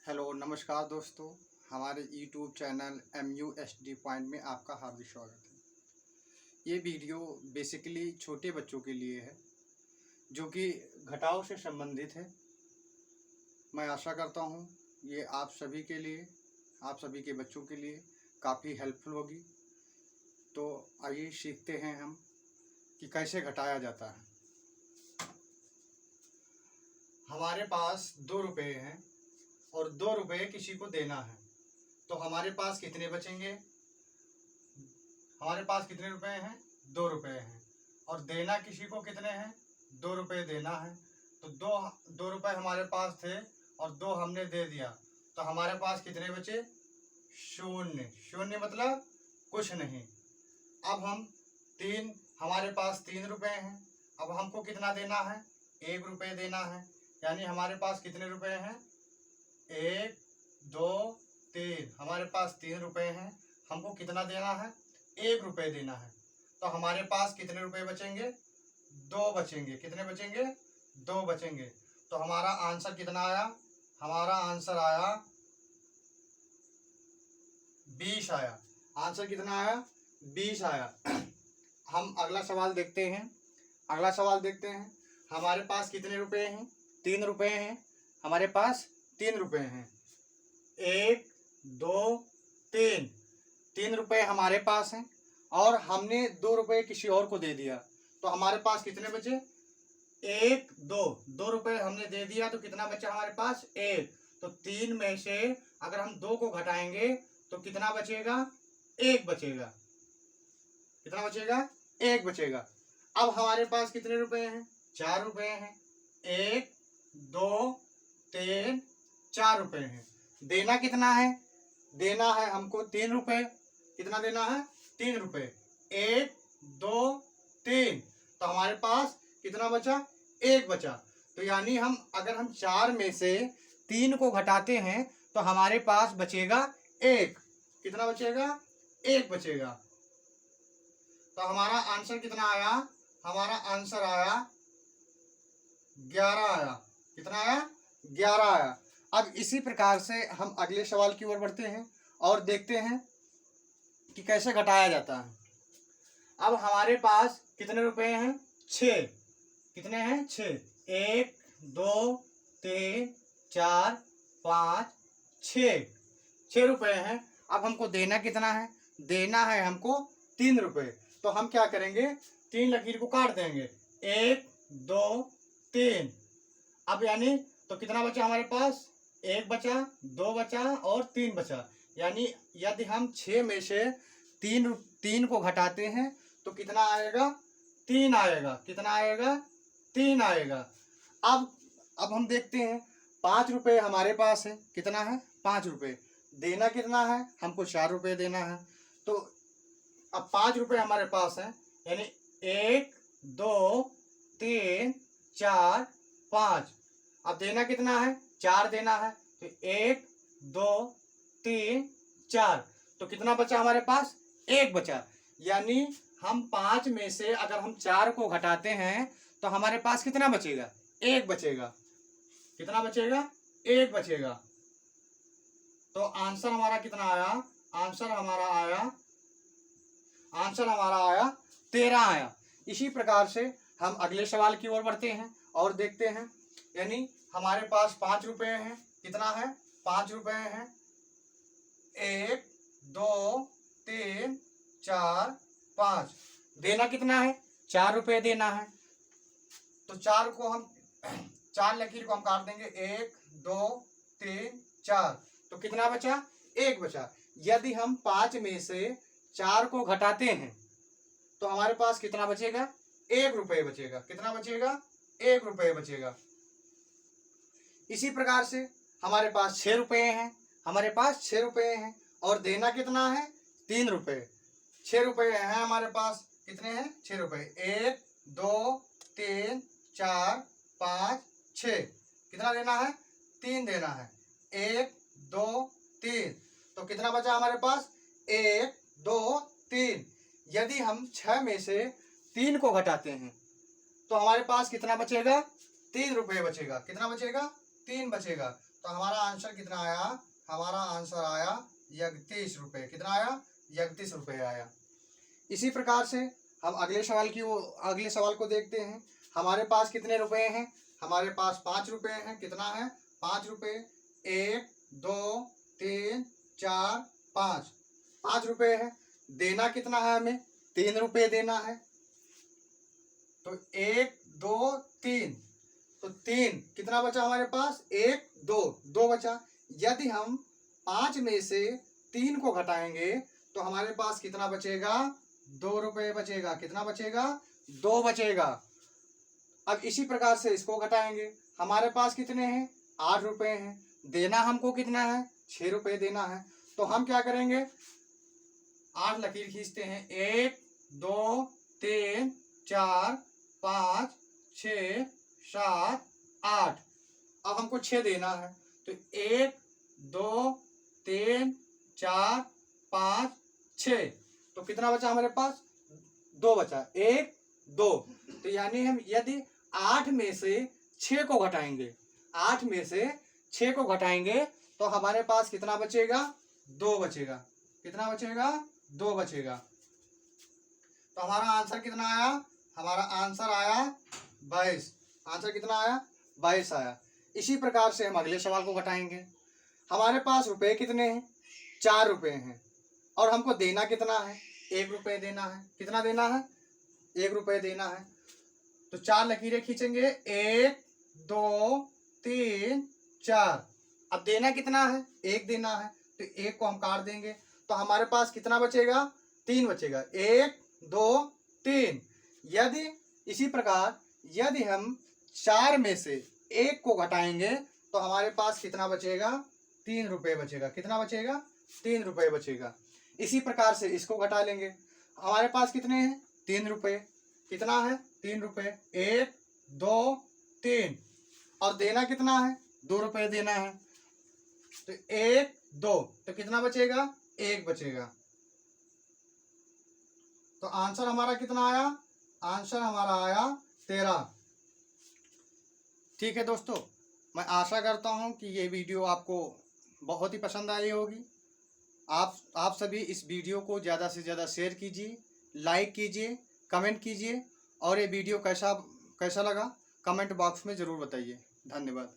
Hello नमस्कार दोस्तों, हमारे यूट्यूब चैनल MUSD पॉइंट में आपका हार्दिक स्वागत है। ये वीडियो बेसिकली छोटे बच्चों के लिए है जो कि घटाव से संबंधित है। मैं आशा करता हूँ ये आप सभी के लिए, आप सभी के बच्चों के लिए काफ़ी हेल्पफुल होगी। तो आइए सीखते हैं हम कि कैसे घटाया जाता है। हमारे पास 2 रुपये हैं और 2 रुपये किसी को देना है, तो हमारे पास कितने बचेंगे? हमारे पास कितने रुपए हैं? 2 रुपये हैं। और देना किसी को कितने हैं? 2 रुपये देना है। तो दो रुपये हमारे पास थे और 2 हमने दे दिया, तो हमारे पास कितने बचे? शून्य। शून्य मतलब कुछ नहीं। अब हमारे पास 3 रुपये हैं। अब हमको कितना देना है? 1 रुपये देना है। यानी हमारे पास कितने रुपये हैं? 1 2 3। हमारे पास 3 रुपये हैं। हमको कितना देना है? 1 रुपये देना है। तो हमारे पास कितने रुपये बचेंगे? 2 बचेंगे। कितने बचेंगे? 2 बचेंगे। तो हमारा आंसर कितना आया? हमारा आंसर आया 20 आया। आंसर कितना आया? 20 आया। हम अगला सवाल देखते हैं। हमारे पास कितने रुपये हैं? 3 रुपये हैं। हमारे पास 3 रुपये हैं। 1 2 3। 3 रुपये हमारे पास हैं और हमने 2 रुपये किसी और को दे दिया, तो हमारे पास कितने बचे? 1 2 रुपये हमने दे दिया, तो कितना बचा हमारे पास? 1। तो 3 में से अगर हम 2 को घटाएंगे तो कितना बचेगा? 1 बचेगा। कितना बचेगा? 1 बचेगा। अब हमारे पास कितने रुपए हैं? 4 रुपये हैं। 1 2 3 4 रुपये हैं। देना कितना है? देना है हमको 3 रुपये। कितना देना है? 3 रुपये। 1 2 3। तो हमारे पास कितना बचा? 1 बचा। तो यानी अगर हम 4 में से 3 को घटाते हैं तो हमारे पास बचेगा 1। कितना बचेगा? 1 बचेगा। तो हमारा आंसर कितना आया? हमारा आंसर आया 11 आया। कितना आया? 11 आया। अब इसी प्रकार से हम अगले सवाल की ओर बढ़ते हैं और देखते हैं कि कैसे घटाया जाता है। अब हमारे पास कितने रुपए हैं? 6। कितने हैं? 6। 1 2 3 4 5 6। 6 रुपये हैं। अब हमको देना कितना है? देना है हमको 3 रुपये। तो हम क्या करेंगे? 3 लकीर को काट देंगे। 1 2 3। अब यानी तो कितना बचा हमारे पास? 1 बचा, 2 बचा और 3 बचा। यानी यदि हम 6 में से 3 को घटाते हैं तो कितना आएगा? 3 आएगा। कितना आएगा? 3 आएगा। अब हम देखते हैं 5 रुपये हमारे पास है। कितना है? 5 रुपये। देना कितना है? हमको 4 रुपये देना है। तो अब 5 रुपये हमारे पास है, यानी 1 2 3 4 5। अब देना कितना है? 4 देना है। तो 1 2 3 4। तो कितना बचा हमारे पास? 1 बचा। यानी हम 5 में से अगर हम 4 को घटाते हैं तो हमारे पास कितना बचेगा? 1 बचेगा। कितना बचेगा? 1 बचेगा। तो आंसर हमारा कितना आया? आंसर हमारा आया 13 आया। इसी प्रकार से हम अगले सवाल की ओर बढ़ते हैं और देखते हैं। यानी हमारे पास 5 रुपये हैं। कितना है? 5 रुपये हैं। 1 2 3 4 5। देना कितना है? 4 रुपये देना है। तो 4 लकीर को हम काट देंगे। 1 2 3 4। तो कितना बचा? 1 बचा। यदि हम 5 में से 4 को घटाते हैं तो हमारे पास कितना बचेगा? 1 रुपये बचेगा। कितना बचेगा? 1 रुपये बचेगा। इसी प्रकार से हमारे पास 6 रुपये हैं। और देना कितना है? 3 रुपये। 6 रुपये हैं हमारे पास। कितने हैं? 6 रुपये। 1 2 3 4 5 6। कितना देना है? 3 देना है। 1 2 3। तो कितना बचा हमारे पास? 1 2 3। यदि हम 6 में से 3 को घटाते हैं तो हमारे पास कितना बचेगा? 3 रुपये बचेगा। कितना बचेगा? 3 बचेगा। तो हमारा आंसर कितना आया? हमारा आंसर आया 31 रुपये। कितना आया? 31 रुपये आया। इसी प्रकार से हम अगले सवाल को देखते हैं। हमारे पास कितने रुपए हैं? हमारे पास 5 रुपये हैं। कितना है? 5 रुपये। 1 2 3 4 5, 5 रुपये है। देना कितना है हमें? 3 रुपये देना है। तो 1 2 3, तो 3 कितना बचा हमारे पास? 1 2, 2 बचा। यदि हम 5 में से 3 को घटाएंगे तो हमारे पास कितना बचेगा? 2 रुपये बचेगा। कितना बचेगा? 2 बचेगा। अब इसी प्रकार से इसको घटाएंगे। हमारे पास कितने हैं? 8 रुपये हैं। देना हमको कितना है? 6 रुपये देना है। तो हम क्या करेंगे? 8 लकीर खींचते हैं। 1 2 3 4 5 6 7 8। अब हमको 6 देना है। तो 1 2 3 4 5 6, तो कितना बचा हमारे पास? 2 बचा। 1 2, तो यानी हम यदि 8 में से 6 को घटाएंगे, 8 में से 6 को घटाएंगे तो हमारे पास कितना बचेगा? 2 बचेगा। कितना बचेगा? 2 बचेगा। तो हमारा आंसर कितना आया? हमारा आंसर आया 22। आंसर कितना आया? 22 आया। इसी प्रकार से हम अगले सवाल को घटाएंगे। हमारे पास रुपए कितने हैं? 4 रुपये हैं। और हमको देना कितना है? 1 रुपये देना है। कितना देना है? 1 रुपये देना है। तो 4 लकीरें खींचेंगे। 1 2 3 4। अब देना कितना है? 1 देना है। तो 1 को हम काट देंगे तो हमारे पास कितना बचेगा? 3 बचेगा। 1 2 3। यदि इसी प्रकार यदि हम 4 में से 1 को घटाएंगे तो हमारे पास कितना बचेगा? 3 रुपये बचेगा। कितना बचेगा? 3 रुपये बचेगा। इसी प्रकार से इसको घटा लेंगे। हमारे पास कितने हैं? 3 रुपये। कितना है? 3 रुपये। 1 2 3। और देना कितना है? 2 रुपये देना है। तो 1 2, तो कितना बचेगा? 1 बचेगा। तो आंसर हमारा कितना आया? आंसर हमारा आया 13। ठीक है दोस्तों, मैं आशा करता हूं कि ये वीडियो आपको बहुत ही पसंद आई होगी। आप सभी इस वीडियो को ज़्यादा से ज़्यादा शेयर कीजिए, लाइक कीजिए, कमेंट कीजिए और ये वीडियो कैसा लगा कमेंट बॉक्स में ज़रूर बताइए। धन्यवाद।